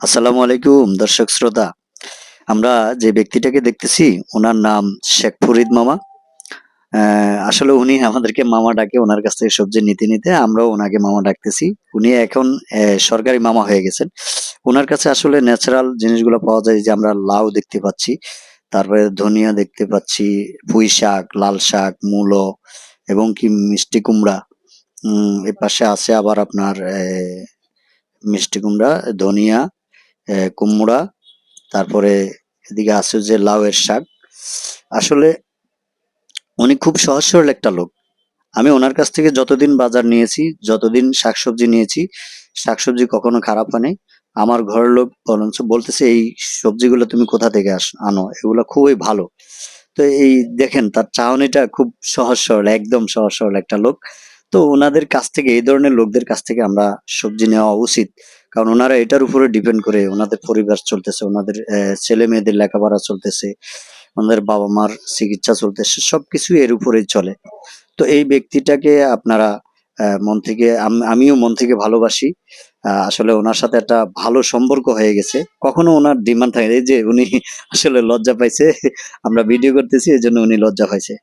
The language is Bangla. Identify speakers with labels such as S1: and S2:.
S1: আসসালামু আলাইকুম দর্শক শ্রোতা। আমরা যে ব্যক্তিটাকে দেখতেছি উনার নাম শেখ ফরিদ মামা। আসলে উনি আমাদেরকে মামা ডাকে, ওনার কাছ থেকে সবজি নিতে আমরাও ওনাকে মামা ডাকতেছি। উনি এখন সরকারি মামা হয়ে গেছেন। উনার কাছে আসলে ন্যাচারাল জিনিসগুলো পাওয়া যায়, যে আমরা লাউ দেখতে পাচ্ছি, তারপরে ধনিয়া দেখতে পাচ্ছি, পুঁই শাক, লাল শাক, মূলো এবং কি মিষ্টি কুমড়া। এপাশে আছে আবার আপনার মিষ্টি কুমড়া, ধনিয়া, কুমড়া, তারপরে এদিকে আছে যে লাউয়ের শাক। আসলে উনি খুব সহজ সরল একটা লোক। আমি ওনার কাছ থেকে যতদিন বাজার নিয়েছি, যতদিন শাকসবজি নিয়েছি, শাকসবজি কখনো খারাপ হয়নি। আমার ঘরের লোক বরঞ্চ বলতেছে, এই সবজিগুলো তুমি কোথা থেকে আনো, এগুলো খুবই ভালো। তো এই দেখেন তার চাহনিটা খুব সহজ সরল, একদম সহজ সরল একটা লোক। তো ওনাদের কাছ থেকে, এই ধরনের লোকদের কাছ থেকে আমরা সবজি নেওয়া উচিত। কারণ ওনারা এটার উপরে ডিপেন্ড করে ওনাদের পরিবার চলতেছে, ওনাদের ছেলে মেয়েদের লেখাপড়া চলতেছে, ওনাদের বাবা মার চিকিৎসা চলতেছে, সবকিছু এর উপরেই চলে। তো এই ব্যক্তিটাকে আপনারা মন থেকে, আমিও মন থেকে ভালোবাসি। আসলে ওনার সাথে একটা ভালো সম্পর্ক হয়ে গেছে। কখনো ওনার ডিমান্ড থাকে, এই যে উনি আসলে লজ্জা পাইছে, আমরা ভিডিও করতেছি এই জন্য উনি লজ্জা পাইছে।